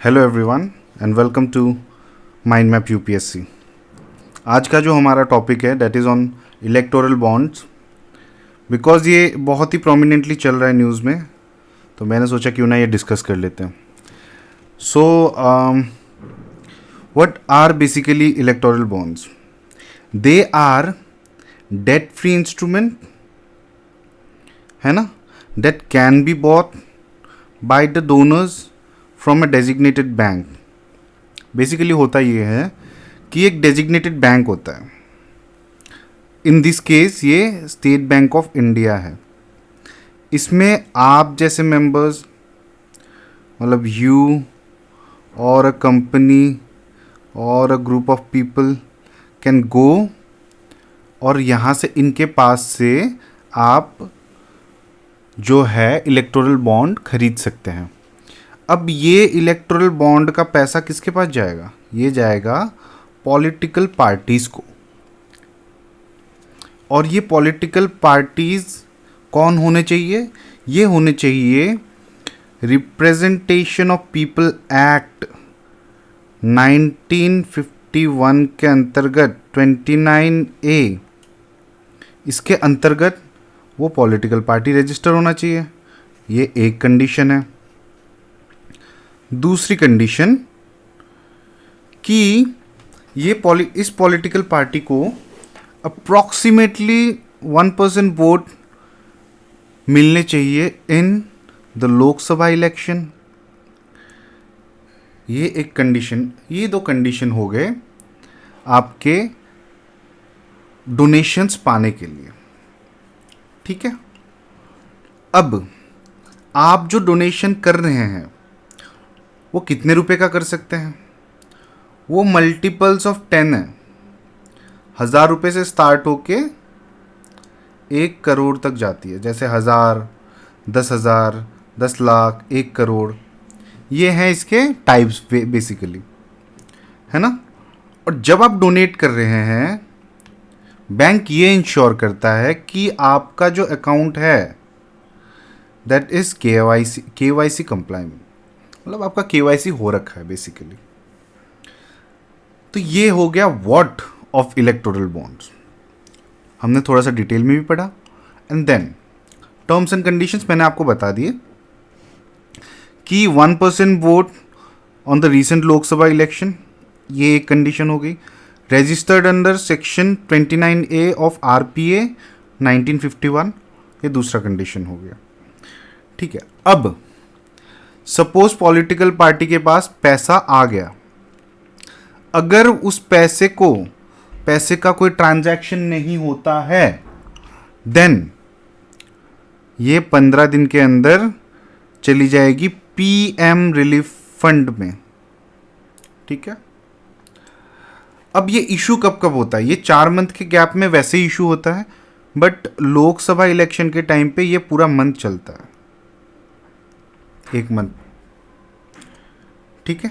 Hello everyone and welcome to mind map UPSC. आज का जो हमारा टॉपिक है that is on electoral bonds. Because ये बहुत ही प्रोमिनेंटली चल रहा है न्यूज़ में, तो मैंने सोचा क्यों ना ये डिस्कस कर लेते हैं। So what are basically electoral bonds? They are debt free instrument, है ना, that can be bought by the donors from a designated bank. Basically होता ये है कि एक डेजिग्नेटेड बैंक होता है। इन दिस केस ये स्टेट बैंक ऑफ इंडिया है। इसमें आप जैसे मेंबर्स, मतलब यू और अ कंपनी और a group of people can go और यहाँ से इनके पास से आप जो है इलेक्टोरल बॉन्ड खरीद सकते हैं। अब ये इलेक्टोरल बॉन्ड का पैसा किसके पास जाएगा? ये जाएगा पॉलिटिकल पार्टीज़ को। और ये पॉलिटिकल पार्टीज़ कौन होने चाहिए? ये होने चाहिए रिप्रेजेंटेशन ऑफ पीपल एक्ट 1951 के अंतर्गत 29A, इसके अंतर्गत वो पॉलिटिकल पार्टी रजिस्टर होना चाहिए। ये एक कंडीशन है। दूसरी कंडीशन कि ये इस पॉलिटिकल पार्टी को अप्रॉक्सीमेटली 1% वोट मिलने चाहिए इन द लोकसभा इलेक्शन। ये एक कंडीशन, ये दो कंडीशन हो गए आपके डोनेशंस पाने के लिए। ठीक है। अब आप जो डोनेशन कर रहे हैं वो कितने रुपए का कर सकते हैं? वो मल्टीपल्स ऑफ 10 है। 1000 रुपये से स्टार्ट होके 1 करोड़ तक जाती है। जैसे 1000, 10,000, 10 लाख, 1 करोड़, ये हैं इसके टाइप्स बेसिकली, है ना। और जब आप डोनेट कर रहे हैं, बैंक ये इंश्योर करता है कि आपका जो अकाउंट है दैट इज केवाईसी कंप्लाइंट, मतलब आपका केवाईसी हो रखा है बेसिकली। तो ये हो गया व्हाट ऑफ इलेक्टोरल बॉन्ड्स। हमने थोड़ा सा डिटेल में भी पढ़ा। And then terms and conditions मैंने आपको बता दिए कि 1% vote on the recent Lok Sabha election, ये एक कंडीशन हो गई। Registered under section 29A of RPA 1951, ये दूसरा कंडीशन हो गया। ठीक है। अब सपोज पॉलिटिकल पार्टी के पास पैसा आ गया, अगर उस पैसे का कोई ट्रांजैक्शन नहीं होता है, देन ये 15 दिन के अंदर चली जाएगी PM रिलीफ फंड में। ठीक है। अब ये इशू कब कब होता है? ये 4 मंथ के गैप में वैसे ही इशू होता है, बट लोकसभा इलेक्शन के टाइम पे ये पूरा मंथ चलता है, 1 मंथ। ठीक है।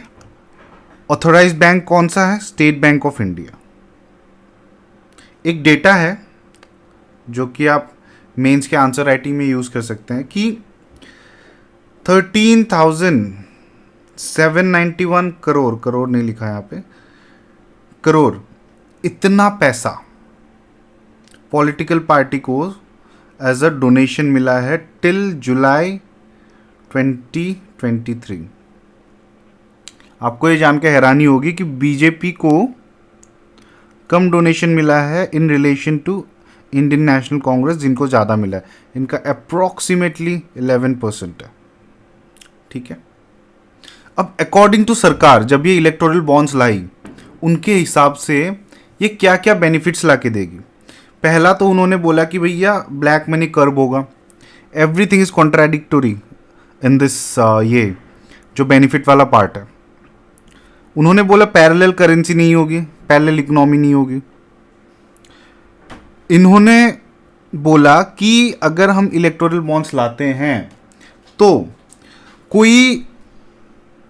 ऑथोराइज्ड बैंक कौन सा है? State bank of India. एक डेटा है जो कि आप मेंस के आंसर राइटिंग में यूज कर सकते हैं कि 13,791 करोड़ नहीं लिखा है यहाँ पे, करोड़, इतना पैसा पॉलिटिकल पार्टी को एज अ डोनेशन मिला है टिल जुलाई 2023। आपको ये जान के हैरानी होगी कि बीजेपी को कम डोनेशन मिला है in relation to Indian National Congress, जिनको ज़्यादा मिला है। इनका अप्रॉक्सीमेटली 11% है। ठीक है। अब अकॉर्डिंग टू सरकार जब ये इलेक्टोरल बॉन्ड्स लाई, उनके हिसाब से ये क्या क्या बेनिफिट्स ला के देगी। पहला तो उन्होंने बोला कि भैया ब्लैक मनी कर्ब होगा। एवरीथिंग इज कॉन्ट्राडिक्टोरी इन दिस, ये जो बेनिफिट वाला पार्ट है। उन्होंने बोला पैरेलल करेंसी नहीं होगी, पैरेलल इकोनॉमी नहीं होगी। इन्होंने बोला कि अगर हम इलेक्टोरल बॉन्ड्स लाते हैं तो कोई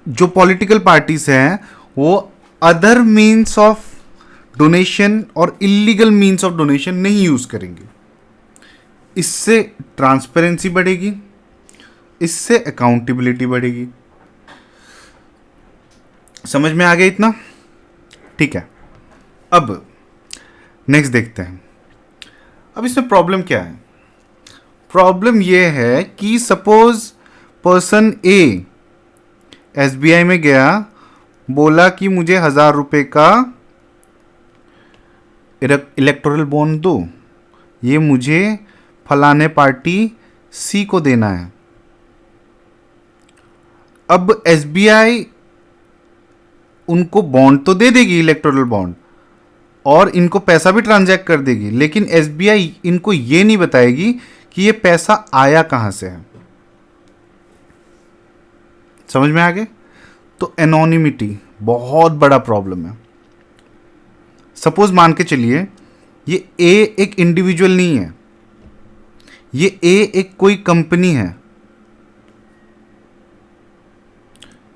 जो पॉलिटिकल पार्टीज हैं वो अदर मीन्स ऑफ डोनेशन और इलीगल मीन्स ऑफ डोनेशन नहीं यूज करेंगे। इससे ट्रांसपेरेंसी बढ़ेगी, इससे अकाउंटेबिलिटी बढ़ेगी। समझ में आ गया इतना? ठीक है, अब नेक्स्ट देखते हैं। अब इसमें प्रॉब्लम क्या है? प्रॉब्लम ये है कि सपोज पर्सन ए एसबीआई में गया, बोला कि मुझे 1000 रुपये का इलेक्टोरल बॉन्ड दो, ये मुझे फलाने पार्टी सी को देना है। अब एसबीआई उनको बॉन्ड तो दे देगी, इलेक्टोरल बॉन्ड, और इनको पैसा भी ट्रांजैक्ट कर देगी, लेकिन एसबीआई इनको ये नहीं बताएगी कि ये पैसा आया कहां से है। समझ में आ गए? तो एनोनिमिटी बहुत बड़ा प्रॉब्लम है। सपोज मान के चलिए ये ए एक इंडिविजुअल नहीं है, ये ए एक कोई कंपनी है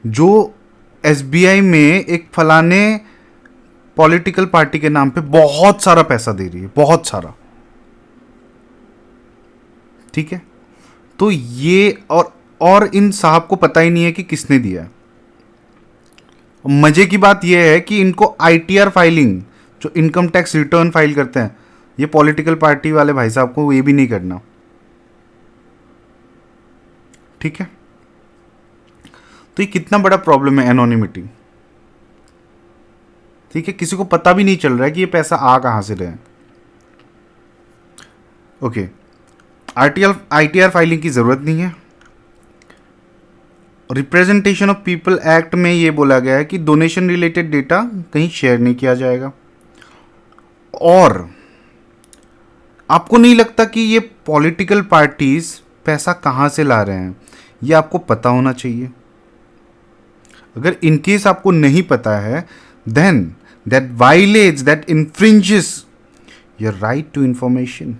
जो एसबीआई में एक फलाने पॉलिटिकल पार्टी के नाम पे बहुत सारा पैसा दे रही है, बहुत सारा। ठीक है, तो ये और इन साहब को पता ही नहीं है कि किसने दिया है। मजे की बात यह है कि इनको आईटीआर फाइलिंग, जो इनकम टैक्स रिटर्न फाइल करते हैं, ये पॉलिटिकल पार्टी वाले भाई साहब को ये भी नहीं करना। ठीक है, तो ये कितना बड़ा प्रॉब्लम है एनोनिमिटी। ठीक है, किसी को पता भी नहीं चल रहा है कि ये पैसा आ कहां से रहे। ओके, आईटीआर फाइलिंग की जरूरत नहीं है। रिप्रेजेंटेशन ऑफ पीपल एक्ट में ये बोला गया है कि डोनेशन रिलेटेड डेटा कहीं शेयर नहीं किया जाएगा। और आपको नहीं लगता कि ये पॉलिटिकल पार्टीज पैसा कहां से ला रहे हैं, ये आपको पता होना चाहिए। अगर इनकेस आपको नहीं पता है, then that violates, that infringes your right to information.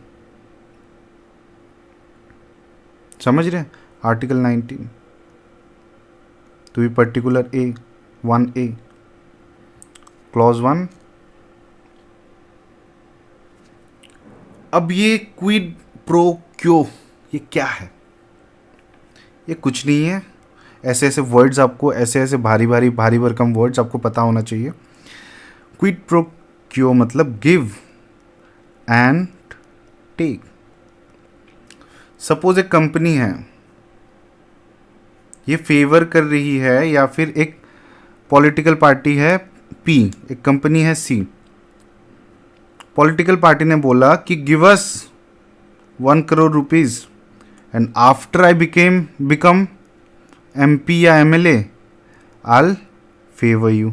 समझ रहे हैं? Article 19 two B particular A 1A clause 1। अब ये क्विड प्रो क्यो, ये क्या है? ये कुछ नहीं है। ऐसे ऐसे वर्ड्स आपको, ऐसे ऐसे भारी भरकम वर्ड्स आपको पता होना चाहिए। क्विड प्रो क्यो मतलब गिव एंड टेक। सपोज एक कंपनी है, ये फेवर कर रही है, या फिर एक पॉलिटिकल पार्टी है पी, एक कंपनी है सी। पॉलिटिकल पार्टी ने बोला कि give us 1 crore rupees and after I become MP या MLA I'll फेवर यू।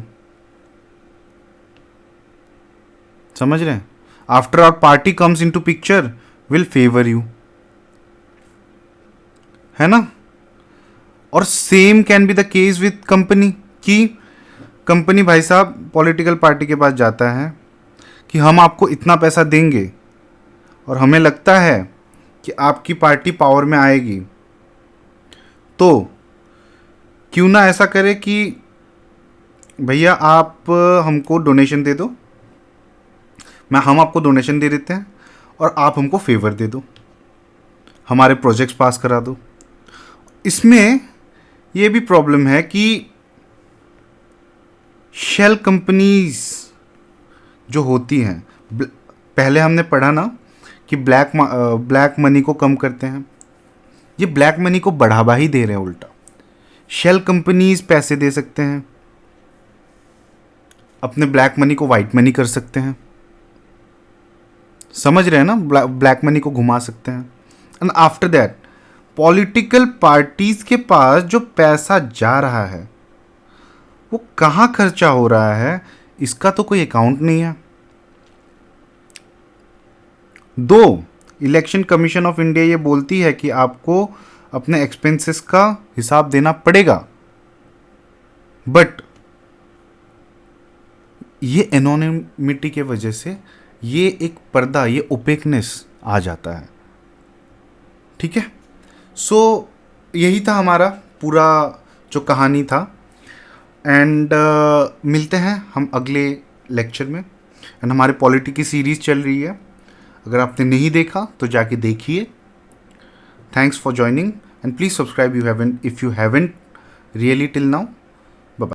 समझ रहे हैं? After our party comes into picture will favour you, है ना? और same can be the case with company, कि कंपनी भाई साहब पॉलिटिकल पार्टी के पास जाता है कि हम आपको इतना पैसा देंगे और हमें लगता है कि आपकी पार्टी पावर में आएगी, तो क्यों ना ऐसा करे कि भैया आप हमको डोनेशन दे दो, हम आपको डोनेशन दे देते हैं और आप हमको फेवर दे दो, हमारे प्रोजेक्ट्स पास करा दो। इसमें ये भी प्रॉब्लम है कि शेल कंपनीज जो होती हैं, पहले हमने पढ़ा ना कि ब्लैक मनी को कम करते हैं, ये ब्लैक मनी को बढ़ावा ही दे रहे हैं उल्टा। शेल कंपनीज पैसे दे सकते हैं, अपने ब्लैक मनी को वाइट मनी कर सकते हैं। समझ रहे हैं ना? ब्लैक मनी को घुमा सकते हैं। And after that political parties के पास जो पैसा जा रहा है वो कहाँ खर्चा हो रहा है, इसका तो कोई अकाउंट नहीं है। दो इलेक्शन कमीशन ऑफ इंडिया ये बोलती है कि आपको अपने एक्सपेंसेस का हिसाब देना पड़ेगा, बट ये एनोनिमिटी के वजह से ये एक पर्दा, ये ओपेकनेस आ जाता है। ठीक है, सो यही था हमारा पूरा जो कहानी था। एंड मिलते हैं हम अगले लेक्चर में। एंड हमारे पॉलिटी की सीरीज़ चल रही है, अगर आपने नहीं देखा तो जाके देखिए। Thanks for joining and please subscribe if you haven't really till now.